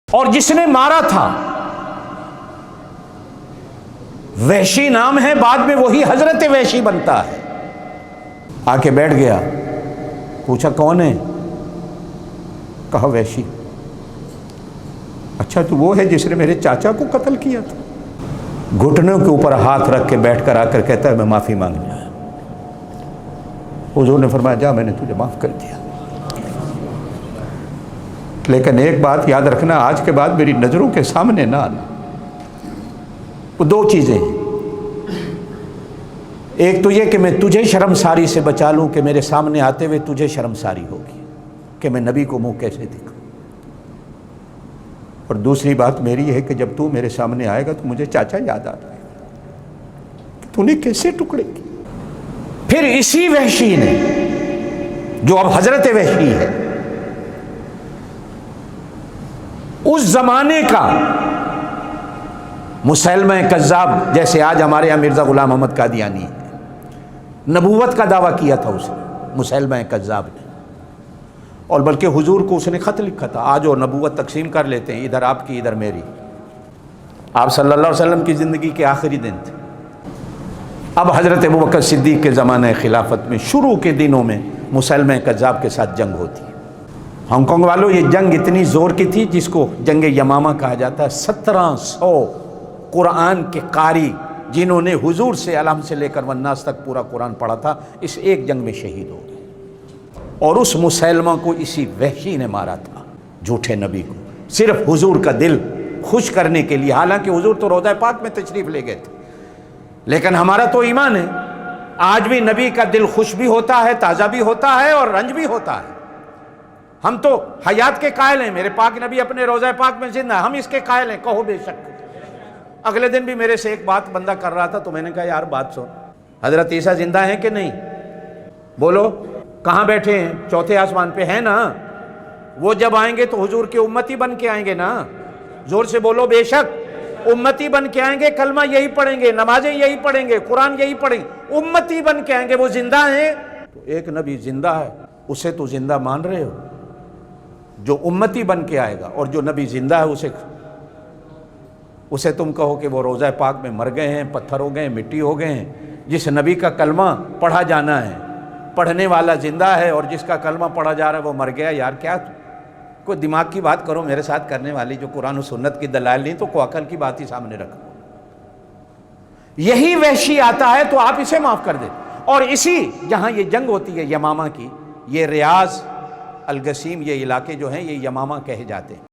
اور جس نے مارا تھا وحشی نام ہے، بعد میں وہی حضرت وحشی بنتا ہے۔ آ کے بیٹھ گیا، پوچھا کون ہے؟ کہا وحشی۔ اچھا تو وہ ہے جس نے میرے چاچا کو قتل کیا تھا؟ گھٹنوں کے اوپر ہاتھ رکھ کے بیٹھ کر آ کر کہتا ہے میں معافی مانگنے آیا۔ حضور نے فرمایا جا، میں نے تجھے معاف کر دیا، لیکن ایک بات یاد رکھنا، آج کے بعد میری نظروں کے سامنے نہ آنا۔ وہ دو چیزیں ہیں، ایک تو یہ کہ میں تجھے شرمساری سے بچا لوں کہ میرے سامنے آتے ہوئے تجھے شرمساری ہوگی کہ میں نبی کو منہ کیسے دکھاؤں، اور دوسری بات میری ہے کہ جب تو میرے سامنے آئے گا تو مجھے چاچا یاد آ جائے گا کہ تو نے کیسے ٹکڑے کی۔ پھر اسی وحشی نے، جو اب حضرت وحشی ہے، اس زمانے کا مسلمہ کذاب، جیسے آج ہمارے یہاں مرزا غلام احمد قادیانی ہے، نبوت کا دعویٰ کیا تھا اس نے، مسلمہ کذاب نے، اور بلکہ حضور کو اس نے خط لکھا تھا، آج وہ نبوت تقسیم کر لیتے ہیں، ادھر آپ کی ادھر میری۔ آپ صلی اللہ علیہ وسلم کی زندگی کے آخری دن تھے، اب حضرت ابوبکر صدیق کے زمانہ خلافت میں شروع کے دنوں میں مسلمہ کذاب کے ساتھ جنگ ہوتی ہے۔ ہانگ کانگ والوں، یہ جنگ اتنی زور کی تھی جس کو جنگ یمامہ کہا جاتا ہے۔ 1700 قرآن کے قاری جنہوں نے حضور سے الحم سے لے کر والناس تک پورا قرآن پڑھا تھا، اس ایک جنگ میں شہید ہو گئے، اور اس مسلمہ کو اسی وحشی نے مارا تھا، جھوٹے نبی کو، صرف حضور کا دل خوش کرنے کے لیے۔ حالانکہ حضور تو روضہ پاک میں تشریف لے گئے تھے، لیکن ہمارا تو ایمان ہے، آج بھی نبی کا دل خوش بھی ہوتا ہے، تازہ بھی ہوتا ہے، اور رنج بھی ہوتا ہے۔ ہم تو حیات کے قائل ہیں، میرے پاک نبی اپنے روضہ پاک میں زندہ، ہم اس کے قائل ہیں، کہو بے شک۔ اگلے دن بھی میرے سے ایک بات بندہ کر رہا تھا، تو میں نے کہا یار بات سن، حضرت عیسیٰ زندہ ہیں کہ نہیں؟ بولو کہاں بیٹھے ہیں؟ چوتھے آسمان پہ ہیں نا؟ وہ جب آئیں گے تو حضور کے امتی بن کے آئیں گے نا؟ زور سے بولو بے شک، امتی بن کے آئیں گے، کلمہ یہی پڑھیں گے، نمازیں یہی پڑھیں گے، قرآن یہی پڑھیں گے، امتی بن کے آئیں گے۔ وہ زندہ ہیں؟ تو ایک نبی زندہ ہے، اسے تو زندہ مان رہے ہو؟ جو امتی بن کے آئے گا، اور جو نبی زندہ ہے اسے تم کہو کہ وہ روضہ پاک میں مر گئے ہیں، پتھر ہو گئے ہیں، مٹی ہو گئے ہیں۔ جس نبی کا کلمہ پڑھا جانا ہے، پڑھنے والا زندہ ہے، اور جس کا کلمہ پڑھا جا رہا ہے وہ مر گیا۔ یار کیا کوئی دماغ کی بات کرو میرے ساتھ کرنے والی، جو قرآن و سنت کی دلائل نہیں تو کوئی عقل کی بات ہی سامنے رکھو۔ یہی وحشی آتا ہے تو آپ اسے معاف کر دیں، اور اسی جہاں یہ جنگ ہوتی ہے یمامہ کی، یہ ریاض، الگسیم، یہ علاقے جو ہیں یہ یمامہ کہے جاتے ہیں۔